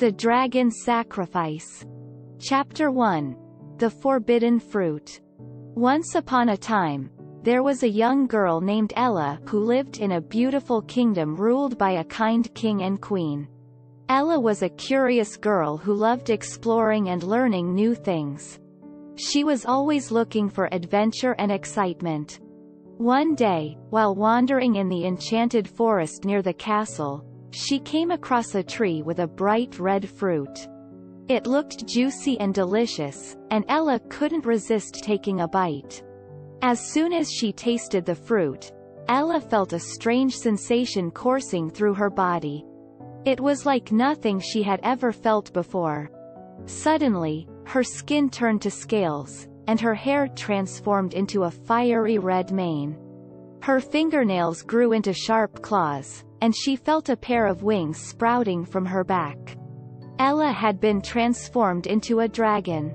The Dragon's Sacrifice. Chapter 1. The Forbidden Fruit. Once upon a time, there was a young girl named Ella who lived in a beautiful kingdom ruled by a kind king and queen. Ella was a curious girl who loved exploring and learning new things. She was always looking for adventure and excitement. One day, while wandering in the enchanted forest near the castle, she came across a tree with a bright red fruit. It looked juicy and delicious, and Ella couldn't resist taking a bite. As soon as she tasted the fruit, Ella felt a strange sensation coursing through her body. It was like nothing she had ever felt before. Suddenly, her skin turned to scales, and her hair transformed into a fiery red mane. Her fingernails grew into sharp claws, and she felt a pair of wings sprouting from her back. Ella had been transformed into a dragon.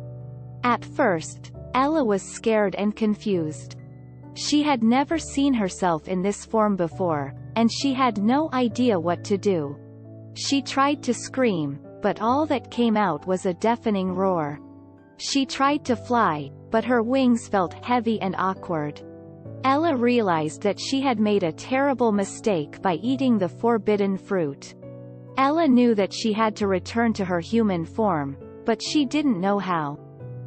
At first, Ella was scared and confused. She had never seen herself in this form before, and she had no idea what to do. She tried to scream, but all that came out was a deafening roar. She tried to fly, but her wings felt heavy and awkward. Ella realized that she had made a terrible mistake by eating the forbidden fruit. Ella knew that she had to return to her human form, but she didn't know how.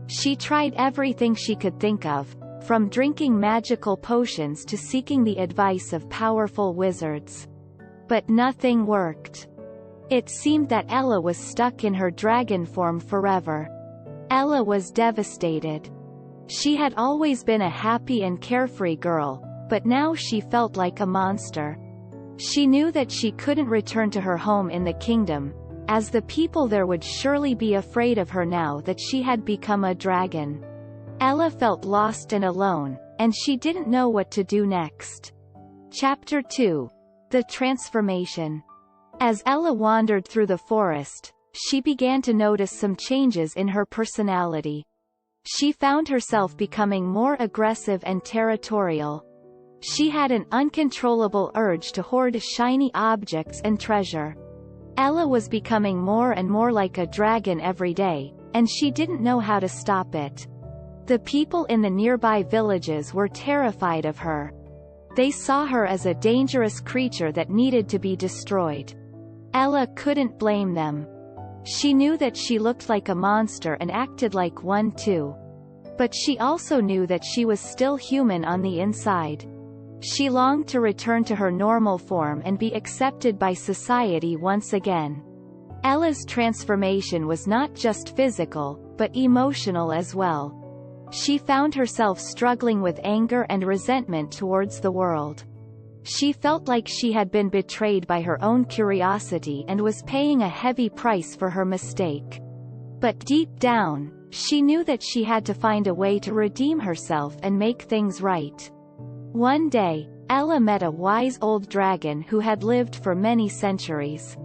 She tried everything she could think of, from drinking magical potions to seeking the advice of powerful wizards. But nothing worked. It seemed that Ella was stuck in her dragon form forever. Ella was devastated. She had always been a happy and carefree girl, but now she felt like a monster. She knew that she couldn't return to her home in the kingdom, as the people there would surely be afraid of her now that she had become a dragon. Ella felt lost and alone, and she didn't know what to do next. Chapter 2. The Transformation. As Ella wandered through the forest, she began to notice some changes in her personality. She found herself becoming more aggressive and territorial. She had an uncontrollable urge to hoard shiny objects and treasure. Ella was becoming more and more like a dragon every day, and she didn't know how to stop it. The people in the nearby villages were terrified of her. They saw her as a dangerous creature that needed to be destroyed. Ella couldn't blame them. She knew that she looked like a monster and acted like one too. But she also knew that she was still human on the inside. She longed to return to her normal form and be accepted by society once again. Ella's transformation was not just physical, but emotional as well. She found herself struggling with anger and resentment towards the world. She felt like she had been betrayed by her own curiosity and was paying a heavy price for her mistake. But deep down, she knew that she had to find a way to redeem herself and make things right. One day, Ella met a wise old dragon who had lived for many centuries.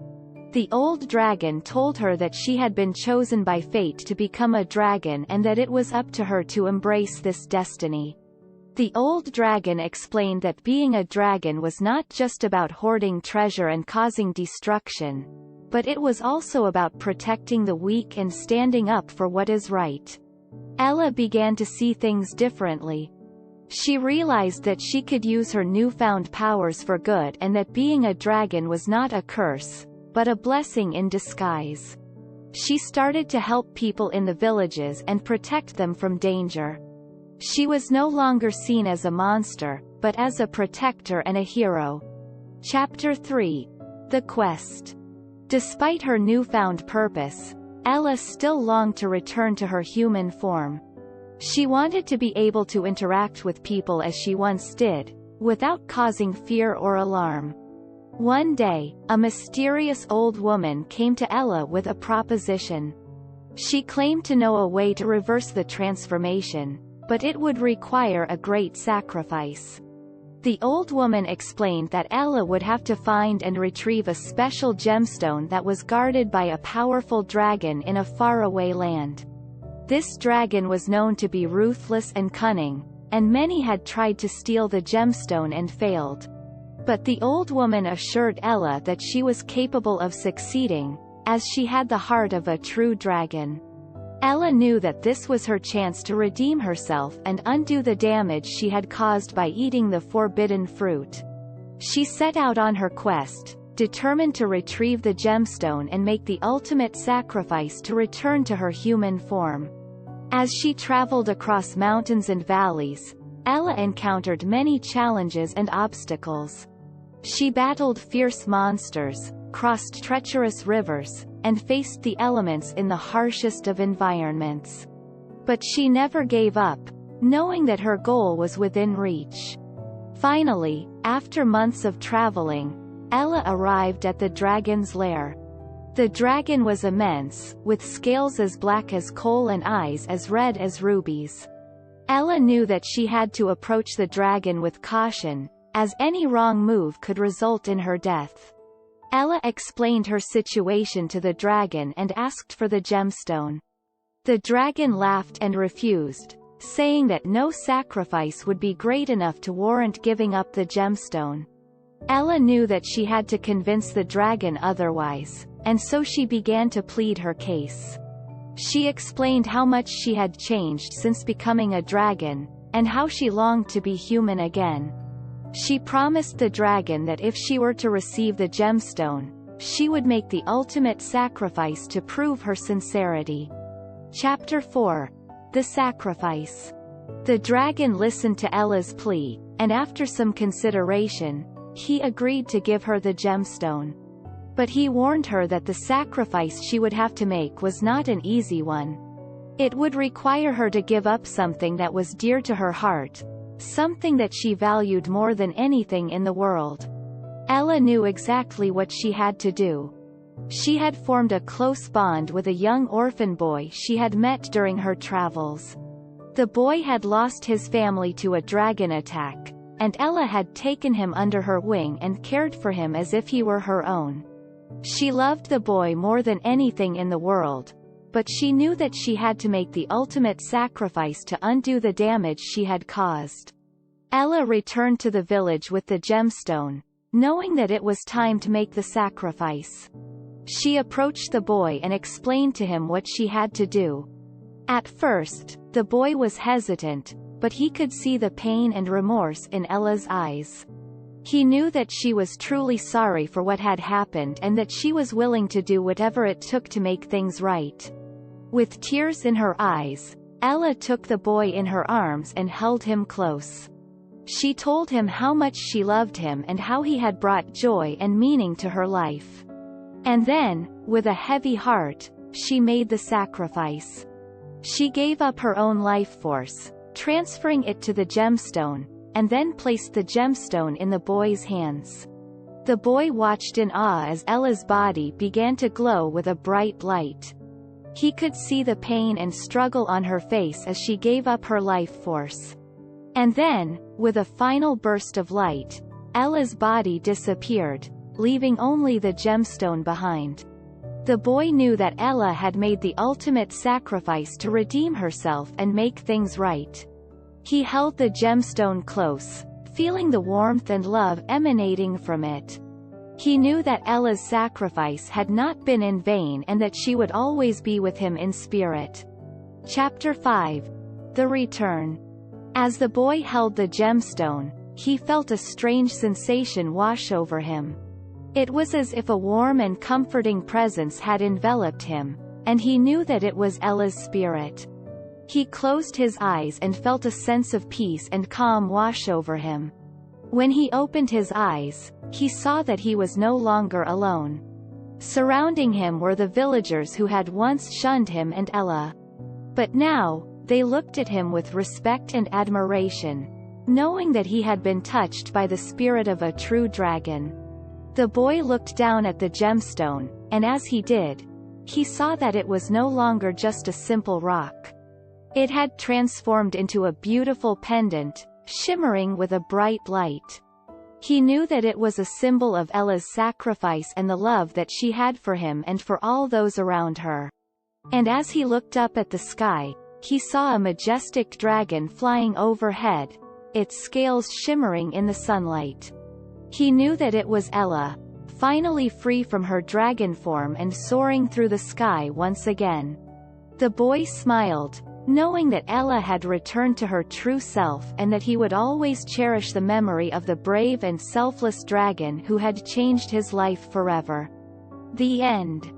The old dragon told her that she had been chosen by fate to become a dragon and that it was up to her to embrace this destiny. The old dragon explained that being a dragon was not just about hoarding treasure and causing destruction, but it was also about protecting the weak and standing up for what is right. Ella began to see things differently. She realized that she could use her newfound powers for good and that being a dragon was not a curse, but a blessing in disguise. She started to help people in the villages and protect them from danger. She was no longer seen as a monster, but as a protector and a hero. Chapter 3. The Quest. Despite her newfound purpose, Ella still longed to return to her human form. She wanted to be able to interact with people as she once did, without causing fear or alarm. One day, a mysterious old woman came to Ella with a proposition. She claimed to know a way to reverse the transformation, but it would require a great sacrifice. The old woman explained that Ella would have to find and retrieve a special gemstone that was guarded by a powerful dragon in a faraway land. This dragon was known to be ruthless and cunning, and many had tried to steal the gemstone and failed. But the old woman assured Ella that she was capable of succeeding, as she had the heart of a true dragon. Ella knew that this was her chance to redeem herself and undo the damage she had caused by eating the forbidden fruit. She set out on her quest, determined to retrieve the gemstone and make the ultimate sacrifice to return to her human form. As she traveled across mountains and valleys, Ella encountered many challenges and obstacles. She battled fierce monsters, crossed treacherous rivers, and faced the elements in the harshest of environments. But she never gave up, knowing that her goal was within reach. Finally, after months of traveling, Ella arrived at the dragon's lair. The dragon was immense, with scales as black as coal and eyes as red as rubies. Ella knew that she had to approach the dragon with caution, as any wrong move could result in her death. Ella explained her situation to the dragon and asked for the gemstone. The dragon laughed and refused, saying that no sacrifice would be great enough to warrant giving up the gemstone. Ella knew that she had to convince the dragon otherwise, and so she began to plead her case. She explained how much she had changed since becoming a dragon, and how she longed to be human again. She promised the dragon that if she were to receive the gemstone, she would make the ultimate sacrifice to prove her sincerity. Chapter 4. The Sacrifice. The dragon listened to Ella's plea, and after some consideration, he agreed to give her the gemstone. But he warned her that the sacrifice she would have to make was not an easy one. It would require her to give up something that was dear to her heart, something that she valued more than anything in the world. Ella knew exactly what she had to do. She had formed a close bond with a young orphan boy she had met during her travels. The boy had lost his family to a dragon attack, and Ella had taken him under her wing and cared for him as if he were her own. She loved the boy more than anything in the world, but she knew that she had to make the ultimate sacrifice to undo the damage she had caused. Ella returned to the village with the gemstone, knowing that it was time to make the sacrifice. She approached the boy and explained to him what she had to do. At first, the boy was hesitant, but he could see the pain and remorse in Ella's eyes. He knew that she was truly sorry for what had happened and that she was willing to do whatever it took to make things right. With tears in her eyes, Ella took the boy in her arms and held him close. She told him how much she loved him and how he had brought joy and meaning to her life. And then, with a heavy heart, she made the sacrifice. She gave up her own life force, transferring it to the gemstone, and then placed the gemstone in the boy's hands. The boy watched in awe as Ella's body began to glow with a bright light. He could see the pain and struggle on her face as she gave up her life force. And then, with a final burst of light, Ella's body disappeared, leaving only the gemstone behind. The boy knew that Ella had made the ultimate sacrifice to redeem herself and make things right. He held the gemstone close, feeling the warmth and love emanating from it. He knew that Ella's sacrifice had not been in vain and that she would always be with him in spirit. Chapter 5. The Return. As the boy held the gemstone, he felt a strange sensation wash over him. It was as if a warm and comforting presence had enveloped him, and he knew that it was Ella's spirit. He closed his eyes and felt a sense of peace and calm wash over him. When he opened his eyes, he saw that he was no longer alone. Surrounding him were the villagers who had once shunned him and Ella. But now, they looked at him with respect and admiration, knowing that he had been touched by the spirit of a true dragon. The boy looked down at the gemstone, and as he did, he saw that it was no longer just a simple rock. It had transformed into a beautiful pendant, shimmering with a bright light. He knew that it was a symbol of Ella's sacrifice and the love that she had for him and for all those around her. And as he looked up at the sky, he saw a majestic dragon flying overhead, its scales shimmering in the sunlight. He knew that it was Ella, finally free from her dragon form and soaring through the sky once again. The boy smiled, knowing that Ella had returned to her true self and that he would always cherish the memory of the brave and selfless dragon who had changed his life forever. The end.